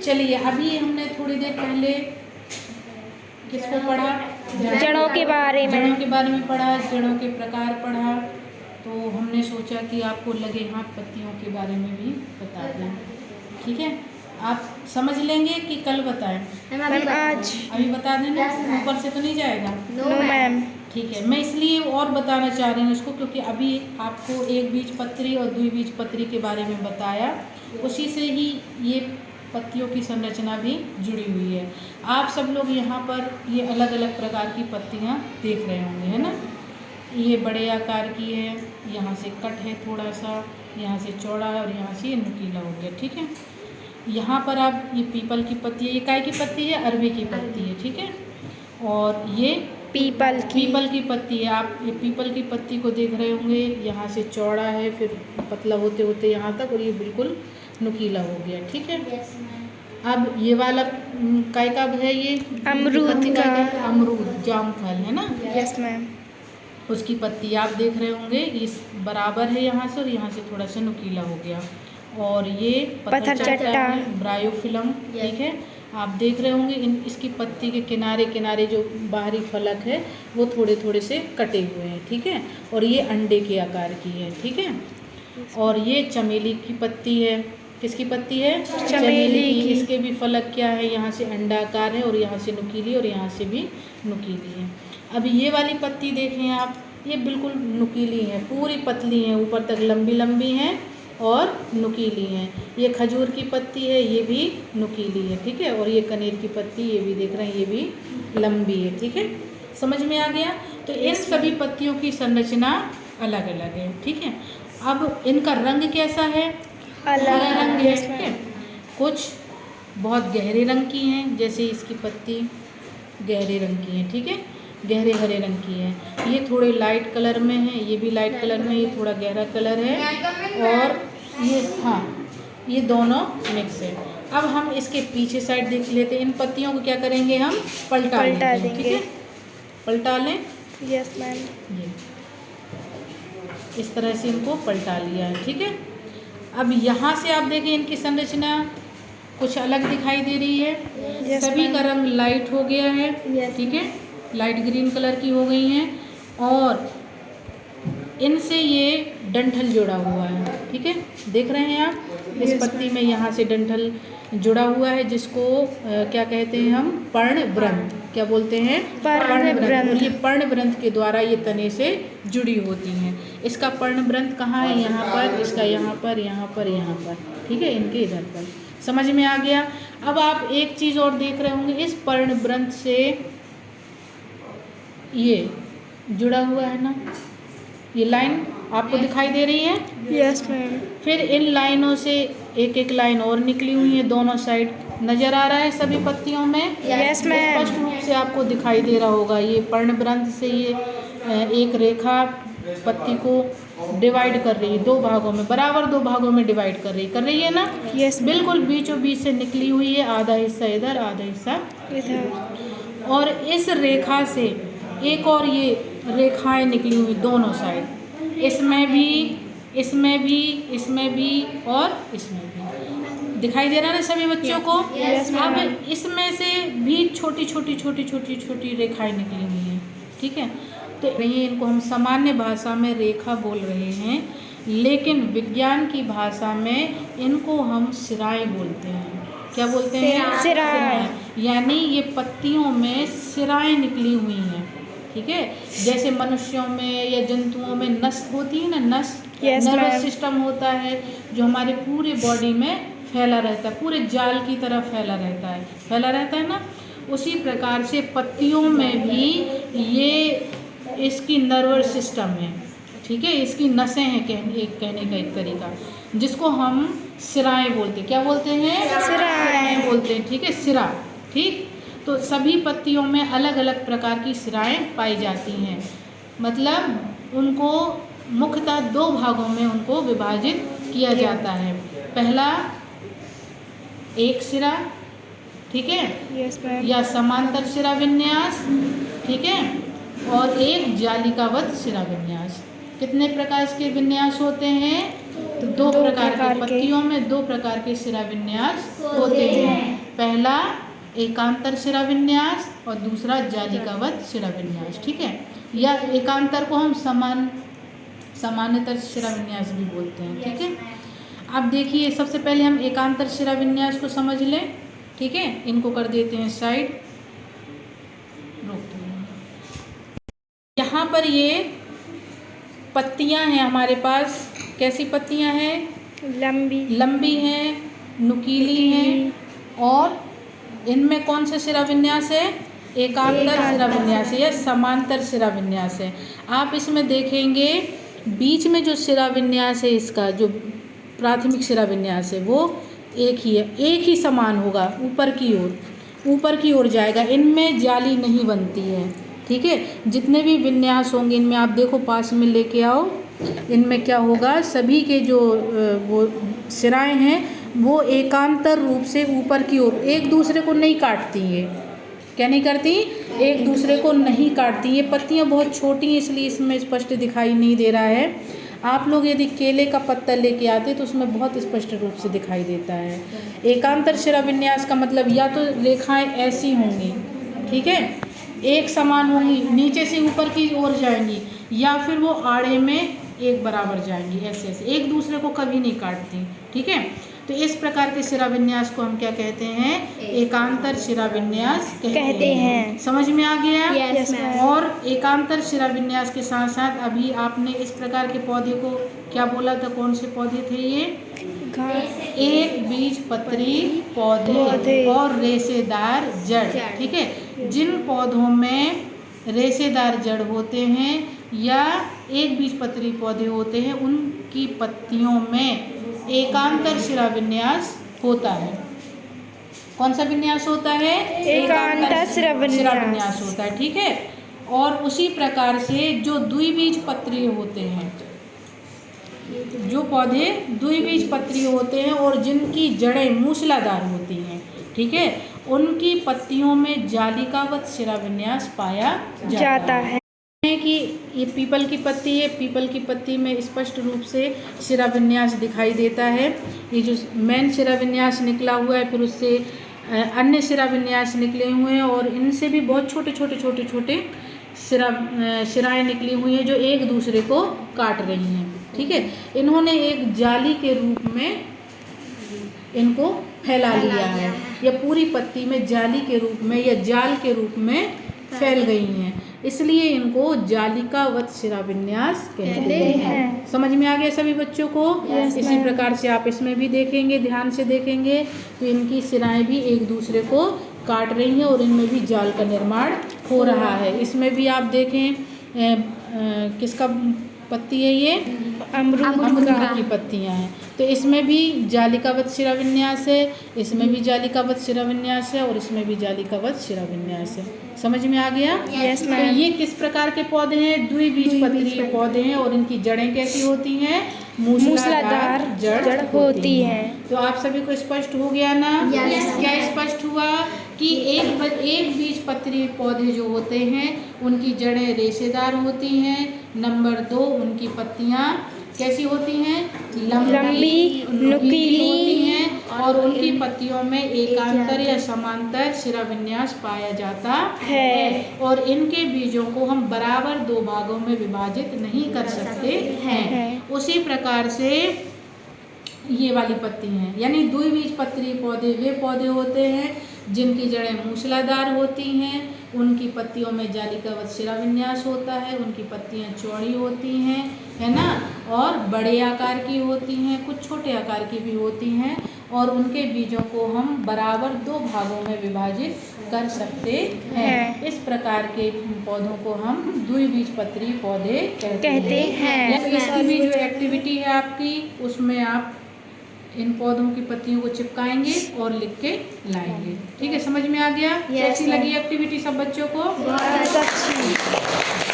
चलिए अभी हमने थोड़ी देर पहले किसको पढ़ा? जड़ों के बारे में। जड़ों के बारे में पढ़ा, जड़ों के प्रकार पढ़ा। तो हमने सोचा कि आपको लगे हाथ पत्तियों के बारे में भी बता दें। ठीक है, आप समझ लेंगे कि कल बताएं? मैम आज। अभी बता देना, ऊपर से तो नहीं जाएगा? No ma'am. ठीक है, मैं इसलिए और बताना चाह रही हूँ इसको क्योंकि अभी आपको एक बीजपत्री और द्विबीजपत्री के बारे में बताया, उसी से ही ये पत्तियों की संरचना भी जुड़ी हुई है। आप सब लोग यहाँ पर ये अलग अलग प्रकार की पत्तियाँ देख रहे होंगे, है ना? ये बड़े आकार की है, यहाँ से कट है थोड़ा सा, यहाँ से चौड़ा है और यहाँ से ये नुकीला हो गया। ठीक है, यहाँ पर आप ये पीपल की पत्ती है, ये काय की पत्ती है? अरबी की पत्ती है। ठीक है, और ये पीपल की पत्ती है। आप ये पीपल की पत्ती को देख रहे होंगे, यहाँ से चौड़ा है, फिर पतला होते होते यहाँ तक, और ये बिल्कुल नुकीला हो गया। ठीक है, अब ये वाला काय का है? ये अमरूद का। अमरूद, जामफल है ना? Yes ma'am. उसकी पत्ती आप देख रहे होंगे, इस बराबर है यहाँ से, और यहाँ से थोड़ा सा नुकीला हो गया। और ये पत्थर चट्टा है, ब्रायोफिलम। ठीक है, आप देख रहे होंगे इसकी पत्ती के किनारे किनारे जो बाहरी फलक है वो थोड़े थोड़े से कटे हुए हैं। ठीक है, और ये अंडे के आकार की है। ठीक है, और ये चमेली की पत्ती है। किसकी पत्ती है? चमेली की। इसके भी फलक क्या है? यहाँ से अंडाकार है और यहाँ से नुकीली और यहाँ से भी नुकीली है। अब ये वाली पत्ती देखें आप, ये बिल्कुल नुकीली है, पूरी पतली है, ऊपर तक लंबी लंबी हैं और नुकीली हैं। ये खजूर की पत्ती है, ये भी नुकीली है। ठीक है, और ये कनेर की पत्ती, ये भी देख रहे हैं, ये भी लंबी है। ठीक है, समझ में आ गया? तो इन सभी पत्तियों की संरचना अलग अलग है। ठीक है, अब इनका रंग कैसा है? अलग रंग है। ठीक है, कुछ बहुत गहरे रंग की हैं, जैसे इसकी पत्ती गहरे रंग की है। ठीक है, गहरे हरे रंग की है। ये थोड़े लाइट कलर में है, ये भी लाइट कलर में, ये थोड़ा गहरा कलर है, और ये ये दोनों मिक्स है। अब हम इसके पीछे साइड देख लेते हैं। इन पत्तियों को क्या करेंगे? हम पलटा देंगे। ठीक है, पलटा लें। Yes ma'am. ये इस तरह से इनको पलटा लिया है। ठीक है, अब यहाँ से आप देखें इनकी संरचना कुछ अलग दिखाई दे रही है। Yes, सभी का रंग लाइट हो गया है। Yes. ठीक है, लाइट ग्रीन कलर की हो गई हैं, और इनसे ये डंठल जुड़ा हुआ है। ठीक है, देख रहे हैं आप, इस पत्ती में यहाँ से डंठल जुड़ा हुआ है, जिसको क्या कहते हैं हम? पर्णवृंत। क्या बोलते हैं? पर्णवृंत। और ये पर्णवृंत के द्वारा ये तने से जुड़ी होती हैं। इसका पर्णवृंत कहाँ है? यहाँ पर, इसका यहाँ पर, यहाँ पर, यहाँ पर। ठीक है, इनके इधर पर। समझ में आ गया? अब आप एक चीज़ और देख रहे होंगे, इस पर्णवृंत से ये जुड़ा हुआ है ना, ये लाइन आपको दिखाई दे रही है? Yes ma'am. फिर इन लाइनों से एक एक लाइन और निकली हुई है दोनों साइड, नजर आ रहा है सभी पत्तियों में? Yes ma'am. स्पष्ट रूप से आपको दिखाई दे रहा होगा। ये पर्णवृंत से ये एक रेखा पत्ती को डिवाइड कर रही है दो भागों में, बराबर दो भागों में डिवाइड कर रही है ना? यस। बिल्कुल बीचों बीच से निकली हुई है, आधा हिस्सा इधर, आधा हिस्सा इधर। और इस रेखा से एक और ये रेखाएं निकली हुई दोनों साइड, इसमें भी, इसमें भी, इसमें भी और इसमें भी। दिखाई दे रहा है ना सभी बच्चों को? Yes, अब इसमें से भी छोटी छोटी छोटी छोटी छोटी रेखाएं निकली हुई हैं। ठीक है, तो इनको हम सामान्य भाषा में रेखा बोल रहे हैं, लेकिन विज्ञान की भाषा में इनको हम सिराएं बोलते हैं। क्या बोलते हैं? सिराएं। यानी ये पत्तियों में सिराएं निकली हुई हैं। ठीक है, जैसे मनुष्यों में या जंतुओं में नस होती है ना, नस, नर्वस सिस्टम होता है जो हमारे पूरे बॉडी में फैला रहता है, पूरे जाल की तरह फैला रहता है ना। उसी प्रकार से पत्तियों में भी ये इसकी नर्वस सिस्टम है। ठीक है, इसकी नसें हैं, कहने का एक तरीका, जिसको हम सिराएं बोलते हैं। क्या बोलते हैं? सिराएं बोलते हैं। ठीक है, सिरा। ठीक, तो सभी पत्तियों में अलग अलग प्रकार की सिराएं पाई जाती हैं, मतलब उनको मुख्यतः दो भागों में उनको विभाजित किया जाता है। पहला एक सिरा, ठीक है, यस मैम, या समांतर सिरा विन्यास, ठीक है, और एक जालिकावत सिरा विन्यास। कितने प्रकार के विन्यास होते हैं? दो प्रकार के पत्तियों में दो प्रकार के शिरा विन्यास होते हैं। पहला एकांतर शिरा विन्यास और दूसरा जालिकावत शिरा विन्यास। ठीक है, या एकांतर को हम सामान्यतर शिरा विन्यास भी बोलते हैं। ठीक है, अब देखिए सबसे पहले हम एकांतर शिरा विन्यास को समझ लें। ठीक है, इनको कर देते हैं साइड, रोक दो। यहाँ पर ये पत्तियाँ हैं हमारे पास, कैसी पत्तियाँ हैं? लंबी हैं, नुकीली हैं, और इनमें कौन सा शिरा विन्यास है? एकांतर शिरा विन्यास है या समांतर शिरा विन्यास है। आप इसमें देखेंगे बीच में जो शिरा विन्यास है, इसका जो प्राथमिक शिरा विन्यास है वो एक ही है, एक ही समान होगा, ऊपर की ओर जाएगा, इनमें जाली नहीं बनती है। ठीक है, जितने भी विन्यास होंगे इनमें आप देखो, पास में लेके आओ, इनमें क्या होगा, सभी के जो वो शिराएँ हैं वो एकांतर रूप से ऊपर की ओर एक दूसरे को नहीं काटती है। क्या नहीं करती? एक दूसरे को नहीं काटती। ये पत्तियाँ बहुत छोटी हैं इसलिए इसमें स्पष्ट दिखाई नहीं दे रहा है। आप लोग यदि केले का पत्ता लेके आते तो उसमें बहुत स्पष्ट रूप से दिखाई देता है। एकांतर शिरा विन्यास का मतलब या तो रेखाएं ऐसी होंगी, ठीक है, एक समान होंगी, नीचे से ऊपर की ओर जाएंगी, या फिर वो आड़े में एक बराबर जाएंगी, ऐसे एक दूसरे को कभी नहीं काटती। ठीक है, तो इस प्रकार के शिरा विन्यास को हम क्या कहते हैं? एकांतर शिरा विन्यास कहते हैं। समझ में आ गया? Yes, ma'am। और एकांतर शिरा विन्यास के साथ साथ अभी आपने इस प्रकार के पौधे को क्या बोला था? कौन से पौधे थे ये? एक बीजपत्री पौधे और रेशेदार जड़। ठीक है, जिन पौधों में रेशेदार जड़ होते हैं या एक बीजपत्री पौधे होते हैं उनकी पत्तियों में एकांतर शिरा विन्यास होता है। कौन सा विन्यास होता है? एकांतर शिरा विन्यास होता है। ठीक है, और उसी प्रकार से जो द्विबीजपत्री होते हैं, जो पौधे द्विबीजपत्री होते हैं और जिनकी जड़ें मूसलाधार होती हैं, ठीक है, उनकी पत्तियों में जालिकावत शिरा विन्यास पाया जाता है। कि ये पीपल की पत्ती है, पीपल की पत्ती में स्पष्ट रूप से शिरा विन्यास दिखाई देता है। ये जो मेन शिरा विन्यास निकला हुआ है, फिर उससे अन्य शिरा विन्यास निकले हुए हैं और इनसे भी बहुत छोटे शिराएँ निकली हुई हैं जो एक दूसरे को काट रही हैं। ठीक है, इन्होंने एक जाली के रूप में इनको फैला लिया है, या पूरी पत्ती में जाली के रूप में या जाल के रूप में फैल गई हैं, इसलिए इनको जालिकावत शिरा विन्यास कहते हैं। समझ में आ गया सभी बच्चों को? इसी प्रकार से आप इसमें भी देखेंगे, ध्यान से देखेंगे तो इनकी शिराएं भी एक दूसरे को काट रही हैं और इनमें भी जाल का निर्माण हो रहा है। इसमें भी आप देखें किसका पत्ती है? ये अमरूद की पत्तियां हैं, तो इसमें भी जालिकावत शिरा विन्यास है, इसमें भी जालिकावत शिरा विन्यास है और इसमें भी जालिकावत शिरा विन्यास है। समझ में आ गया? यस तो मैम। ये किस प्रकार के पौधे हैं? द्विबीजपत्री पौधे हैं और इनकी जड़ें कैसी होती हैं? मूसलाधार जड़ होती हैं। तो आप सभी को स्पष्ट हो गया ना? क्या स्पष्ट हुआ कि एक बीजपत्री पौधे जो होते हैं उनकी जड़ें रेशेदार होती हैं। नंबर 2, उनकी पत्तियां कैसी होती हैं? लंबी नुकीली होती हैं और उनकी पत्तियों में एकांतर या समांतर शिरा विन्यास पाया जाता है। और इनके बीजों को हम बराबर 2 भागों में विभाजित नहीं कर सकते हैं। उसी प्रकार से ये वाली पत्ती हैं, यानी द्विबीजपत्री पौधे वे पौधे होते हैं जिनकी जड़ें मूसलाधार होती हैं, उनकी पत्तियों में जालिकावत शिरा विन्यास होता है, उनकी पत्तियां चौड़ी होती हैं, है ना, और बड़े आकार की होती हैं, कुछ छोटे आकार की भी होती हैं, और उनके बीजों को हम बराबर 2 भागों में विभाजित कर सकते हैं। इस प्रकार के पौधों को हम द्विबीजपत्री पौधे कहते हैं। इसकी भी जो एक्टिविटी है आपकी, उसमें आप इन पौधों की पत्तियों को चिपकाएंगे और लिख के लाएंगे। ठीक है, समझ में आ गया? कैसी लगी एक्टिविटी सब बच्चों को? बहुत अच्छी।